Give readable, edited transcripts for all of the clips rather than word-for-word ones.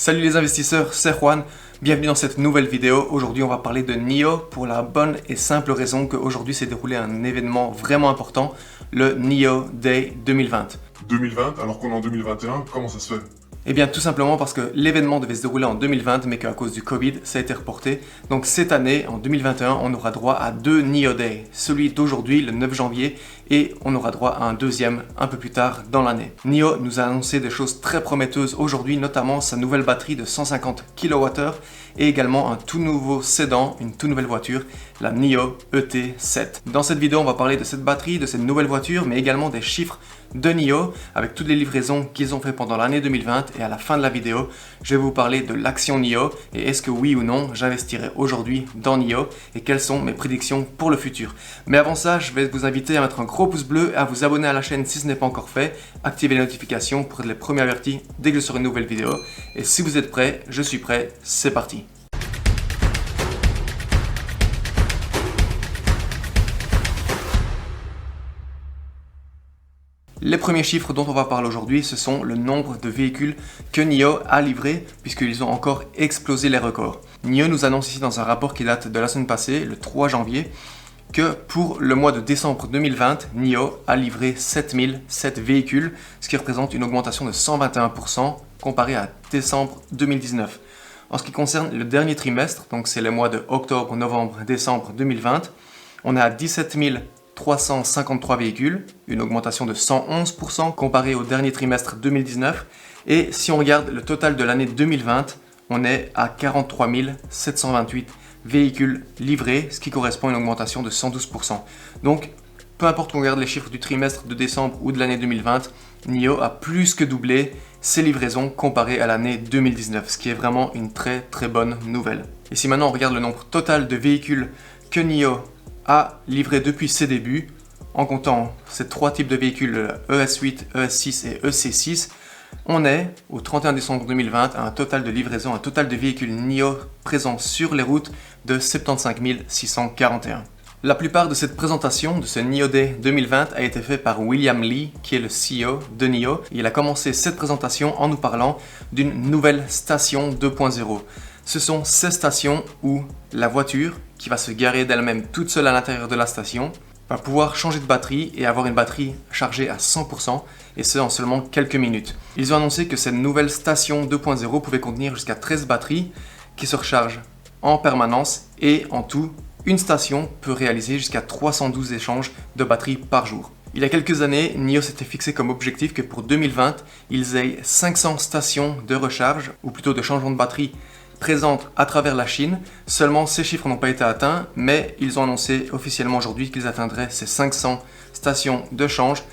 Salut les investisseurs, c'est Juan, bienvenue dans cette nouvelle vidéo. Aujourd'hui on va parler de NIO pour la bonne et simple raison qu'aujourd'hui s'est déroulé un événement vraiment important, le NIO Day 2020. 2020, alors qu'on est en 2021, comment ça se fait? Eh bien tout simplement parce que l'événement devait se dérouler en 2020 mais qu'à cause du Covid ça a été reporté. Donc cette année, en 2021, on aura droit à deux NIO Day, celui d'aujourd'hui le 9 janvier et on aura droit à un deuxième un peu plus tard dans l'année. NIO nous a annoncé des choses très prometteuses aujourd'hui, notamment sa nouvelle batterie de 150 kWh et également un tout nouveau sédan, une toute nouvelle voiture, la NIO ET7. Dans cette vidéo, on va parler de cette batterie, de cette nouvelle voiture, mais également des chiffres de NIO avec toutes les livraisons qu'ils ont fait pendant l'année 2020 et à la fin de la vidéo, je vais vous parler de l'action NIO et est-ce que oui ou non j'investirai aujourd'hui dans NIO et quelles sont mes prédictions pour le futur. Mais avant ça, je vais vous inviter à mettre un gros pouce bleu et à vous abonner à la chaîne si ce n'est pas encore fait, activer les notifications pour être les premiers avertis dès que je sors une nouvelle vidéo et si vous êtes prêts, je suis prêt, c'est parti. Les premiers chiffres dont on va parler aujourd'hui, ce sont le nombre de véhicules que NIO a livrés, puisqu'ils ont encore explosé les records. NIO nous annonce ici dans un rapport qui date de la semaine passée, le 3 janvier, que pour le mois de décembre 2020, NIO a livré 7007 véhicules, ce qui représente une augmentation de 121% comparé à décembre 2019. En ce qui concerne le dernier trimestre, donc c'est les mois de octobre, novembre, décembre 2020, on est à 17 353 véhicules, une augmentation de 111% comparé au dernier trimestre 2019. Et si on regarde le total de l'année 2020, on est à 43 728 véhicules livrés, ce qui correspond à une augmentation de 112%. Donc, peu importe qu'on regarde les chiffres du trimestre de décembre ou de l'année 2020, NIO a plus que doublé ses livraisons comparé à l'année 2019, ce qui est vraiment une très très bonne nouvelle. Et si maintenant on regarde le nombre total de véhicules que NIO a livré depuis ses débuts, en comptant ces trois types de véhicules, ES8, ES6 et EC6, on est au 31 décembre 2020 à un total de livraison, un total de véhicules NIO présents sur les routes de 75 641. La plupart de cette présentation de ce NIO Day 2020 a été fait par William Li, qui est le CEO de NIO. Il a commencé cette présentation en nous parlant d'une nouvelle station 2.0. Ce sont ces stations où la voiture, qui va se garer d'elle-même toute seule à l'intérieur de la station, va pouvoir changer de batterie et avoir une batterie chargée à 100%, et ce en seulement quelques minutes. Ils ont annoncé que cette nouvelle station 2.0 pouvait contenir jusqu'à 13 batteries qui se rechargent en permanence, et en tout, une station peut réaliser jusqu'à 312 échanges de batteries par jour. Il y a quelques années, NIO s'était fixé comme objectif que pour 2020, ils aient 500 stations de recharge, ou plutôt de changement de batterie, présentes à travers la Chine. Seulement ces chiffres n'ont pas été atteints, mais ils ont annoncé officiellement aujourd'hui qu'ils atteindraient ces 500 stations de change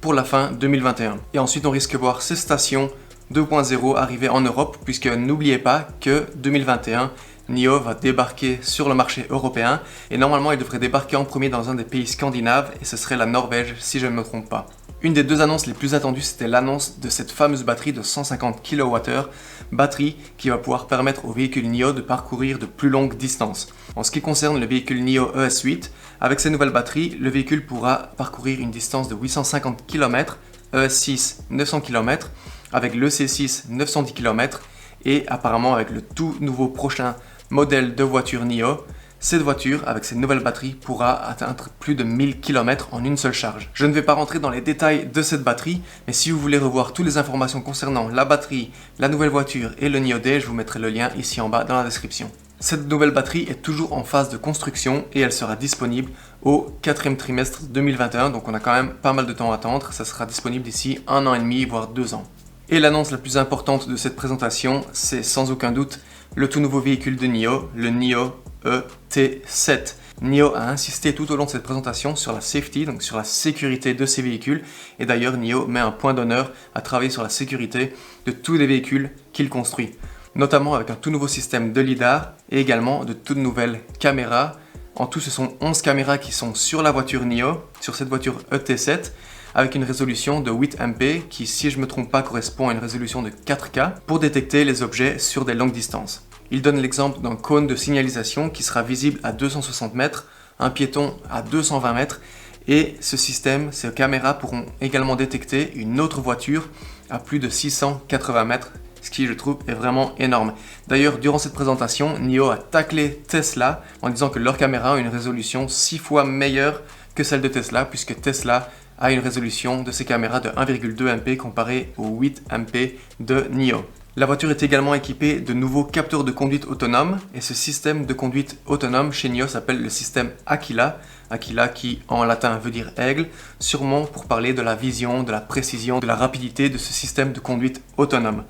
pour la fin 2021. Et ensuite on risque de voir ces stations 2.0 arriver en Europe, puisque n'oubliez pas que 2021, NIO va débarquer sur le marché européen et normalement il devrait débarquer en premier dans un des pays scandinaves et ce serait la Norvège si je ne me trompe pas. Une des deux annonces les plus attendues, c'était l'annonce de cette fameuse batterie de 150 kWh, batterie qui va pouvoir permettre aux véhicules NIO de parcourir de plus longues distances. En ce qui concerne le véhicule NIO ES8, avec ces nouvelles batteries, le véhicule pourra parcourir une distance de 850 km, ES6 900 km, avec l'EC6 910 km et apparemment avec le tout nouveau prochain modèle de voiture NIO, cette voiture, avec ses nouvelles batteries, pourra atteindre plus de 1000 km en une seule charge. Je ne vais pas rentrer dans les détails de cette batterie, mais si vous voulez revoir toutes les informations concernant la batterie, la nouvelle voiture et le NIO Day, je vous mettrai le lien ici en bas dans la description. Cette nouvelle batterie est toujours en phase de construction et elle sera disponible au 4e trimestre 2021, donc on a quand même pas mal de temps à attendre, ça sera disponible d'ici 1 an et demi, voire 2 ans. Et l'annonce la plus importante de cette présentation, c'est sans aucun doute le tout nouveau véhicule de NIO, le NIO ET7. NIO a insisté tout au long de cette présentation sur la safety, donc sur la sécurité de ces véhicules. Et d'ailleurs, NIO met un point d'honneur à travailler sur la sécurité de tous les véhicules qu'il construit, notamment avec un tout nouveau système de lidar et également de toutes nouvelles caméras. En tout, ce sont 11 caméras qui sont sur la voiture NIO, sur cette voiture ET7, avec une résolution de 8MP qui, si je ne me trompe pas, correspond à une résolution de 4K pour détecter les objets sur des longues distances. Il donne l'exemple d'un cône de signalisation qui sera visible à 260 mètres, un piéton à 220 mètres et ce système, ces caméras pourront également détecter une autre voiture à plus de 680 mètres ce qui je trouve est vraiment énorme. D'ailleurs, durant cette présentation, NIO a taclé Tesla en disant que leur caméra a une résolution 6 fois meilleure que celle de Tesla, puisque Tesla a une résolution de ses caméras de 1,2 MP comparé aux 8 MP de NIO. La voiture est également équipée de nouveaux capteurs de conduite autonome et ce système de conduite autonome chez NIO s'appelle le système Aquila. Aquila qui en latin veut dire aigle, sûrement pour parler de la vision, de la précision, de la rapidité de ce système de conduite autonome.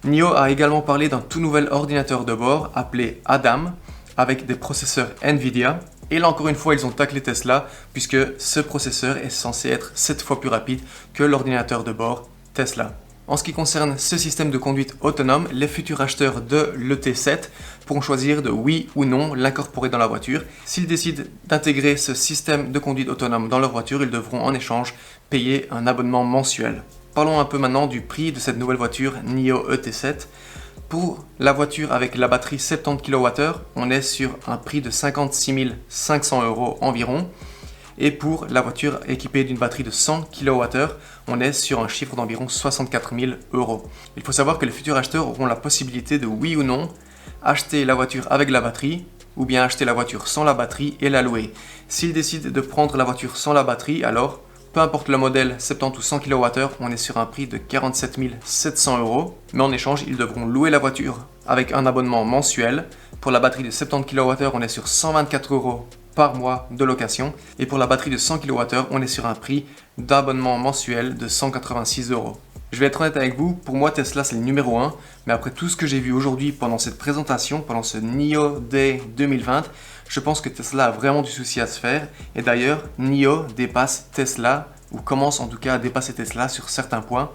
NIO a également parlé d'un tout nouvel ordinateur de bord appelé Adam avec des processeurs Nvidia. Et là encore une fois, ils ont taclé Tesla puisque ce processeur est censé être 7 fois plus rapide que l'ordinateur de bord Tesla. En ce qui concerne ce système de conduite autonome, les futurs acheteurs de l'ET7 pourront choisir de oui ou non l'incorporer dans la voiture. S'ils décident d'intégrer ce système de conduite autonome dans leur voiture, ils devront en échange payer un abonnement mensuel. Parlons un peu maintenant du prix de cette nouvelle voiture NIO ET7. Pour la voiture avec la batterie 70 kWh, on est sur un prix de 56 500 € environ. Et pour la voiture équipée d'une batterie de 100 kWh, on est sur un chiffre d'environ 64 000 €. Il faut savoir que les futurs acheteurs auront la possibilité de oui ou non acheter la voiture avec la batterie ou bien acheter la voiture sans la batterie et la louer. S'ils décident de prendre la voiture sans la batterie, alors peu importe le modèle 70 ou 100 kWh, on est sur un prix de 47 700 €. Mais en échange, ils devront louer la voiture avec un abonnement mensuel. Pour la batterie de 70 kWh, on est sur 124 € par mois de location. Et pour la batterie de 100 kWh, on est sur un prix d'abonnement mensuel de 186 €. Je vais être honnête avec vous, pour moi Tesla c'est le numéro 1, mais après tout ce que j'ai vu aujourd'hui pendant cette présentation, pendant ce NIO Day 2020, je pense que Tesla a vraiment du souci à se faire. Et d'ailleurs, NIO dépasse Tesla, ou commence en tout cas à dépasser Tesla sur certains points.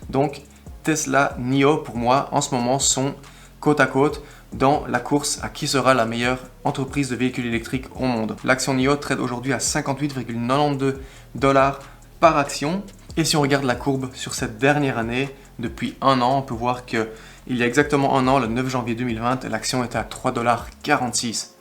Donc Tesla, NIO pour moi en ce moment sont côte à côte dans la course à qui sera la meilleure entreprise de véhicules électriques au monde. L'action NIO trade aujourd'hui à 58,92 $ par action. Et si on regarde la courbe sur cette dernière année, depuis un an, on peut voir qu'il y a exactement un an, le 9 janvier 2020, l'action était à 3,46 $.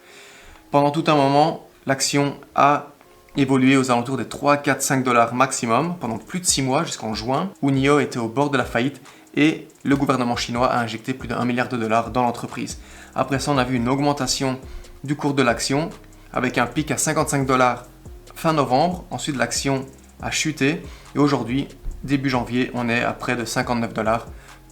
Pendant tout un moment, l'action a évolué aux alentours des 3, 4, 5 $ maximum, pendant plus de 6 mois jusqu'en juin, où NIO était au bord de la faillite et le gouvernement chinois a injecté plus d'1 milliard $ dans l'entreprise. Après ça, on a vu une augmentation du cours de l'action avec un pic à 55 $ fin novembre. Ensuite, l'action a chuté et aujourd'hui, début janvier, on est à près de 59 $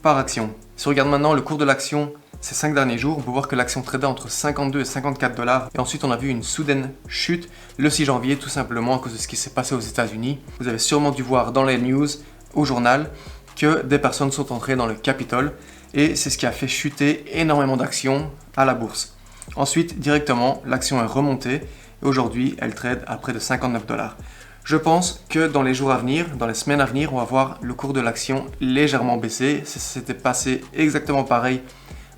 par action. Si on regarde maintenant le cours de l'action ces 5 derniers jours, on peut voir que l'action tradait entre 52 et 54 $ et ensuite on a vu une soudaine chute le 6 janvier tout simplement à cause de ce qui s'est passé aux États-Unis. Vous avez sûrement dû voir dans les news au journal que des personnes sont entrées dans le Capitole et c'est ce qui a fait chuter énormément d'actions à la bourse. Ensuite, directement, l'action est remontée et aujourd'hui, elle trade à près de 59 $. Je pense que dans les jours à venir, dans les semaines à venir, on va voir le cours de l'action légèrement baisser. C'était passé exactement pareil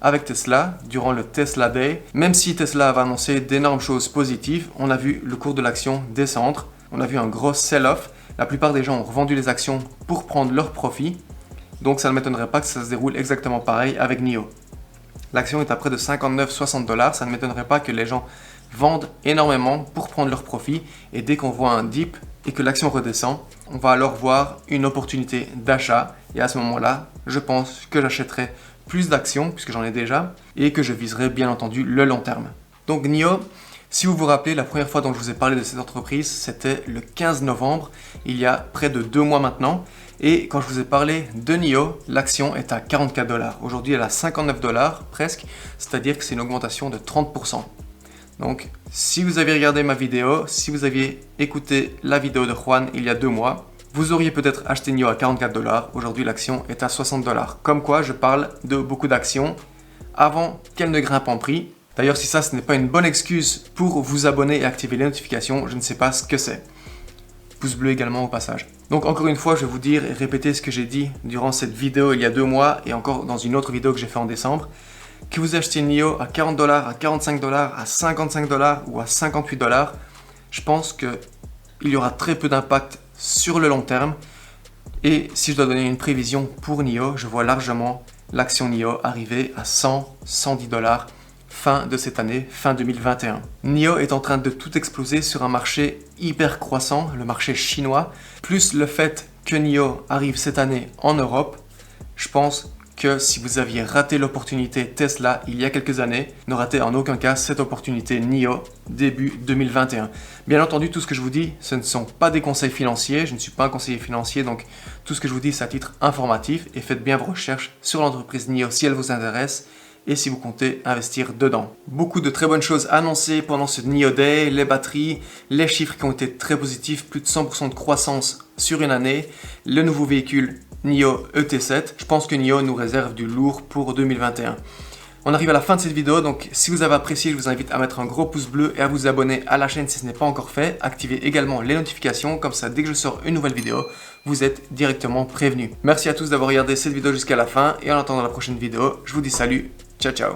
avec Tesla durant le Tesla Day. Même si Tesla avait annoncé d'énormes choses positives, on a vu le cours de l'action descendre. On a vu un gros sell-off. La plupart des gens ont revendu les actions pour prendre leur profit. Donc ça ne m'étonnerait pas que ça se déroule exactement pareil avec NIO. L'action est à près de 59-60 $. Ça ne m'étonnerait pas que les gens vendent énormément pour prendre leur profit. Et dès qu'on voit un dip et que l'action redescend, on va alors voir une opportunité d'achat. Et à ce moment-là, je pense que j'achèterai plus d'actions, puisque j'en ai déjà, et que je viserai bien entendu le long terme. Donc NIO, si vous vous rappelez, la première fois dont je vous ai parlé de cette entreprise, c'était le 15 novembre, il y a près de 2 mois maintenant. Et quand je vous ai parlé de NIO, l'action est à 44 $. Aujourd'hui, elle est à 59 $ presque, c'est-à-dire que c'est une augmentation de 30%. Donc, si vous aviez regardé ma vidéo, si vous aviez écouté la vidéo de Juan il y a 2 mois, vous auriez peut-être acheté NIO à 44 $. Aujourd'hui, l'action est à 60 $. Comme quoi, je parle de beaucoup d'actions avant qu'elles ne grimpent en prix. D'ailleurs, si ça, ce n'est pas une bonne excuse pour vous abonner et activer les notifications, je ne sais pas ce que c'est. Pouce bleu également au passage. Donc encore une fois, je vais vous dire et répéter ce que j'ai dit durant cette vidéo il y a 2 mois et encore dans une autre vidéo que j'ai fait en décembre. Que vous achetiez NIO à 40 $, à 45 $, à 55 $ ou à 58 $, je pense qu'il y aura très peu d'impact sur le long terme. Et si je dois donner une prévision pour NIO, je vois largement l'action NIO arriver à 100, 110 $ fin de cette année, fin 2021. NIO est en train de tout exploser sur un marché hyper croissant, le marché chinois, plus le fait que NIO arrive cette année en Europe. Je pense que si vous aviez raté l'opportunité Tesla il y a quelques années, ne ratez en aucun cas cette opportunité NIO début 2021. Bien entendu, tout ce que je vous dis, ce ne sont pas des conseils financiers, je ne suis pas un conseiller financier, donc tout ce que je vous dis, c'est à titre informatif et faites bien vos recherches sur l'entreprise NIO si elle vous intéresse et si vous comptez investir dedans. Beaucoup de très bonnes choses annoncées pendant ce NIO Day, les batteries, les chiffres qui ont été très positifs, plus de 100% de croissance sur une année, le nouveau véhicule NIO ET7. Je pense que NIO nous réserve du lourd pour 2021. On arrive à la fin de cette vidéo, donc si vous avez apprécié, je vous invite à mettre un gros pouce bleu et à vous abonner à la chaîne si ce n'est pas encore fait. Activez également les notifications, comme ça dès que je sors une nouvelle vidéo, vous êtes directement prévenus. Merci à tous d'avoir regardé cette vidéo jusqu'à la fin et en attendant la prochaine vidéo, je vous dis salut, ciao ciao.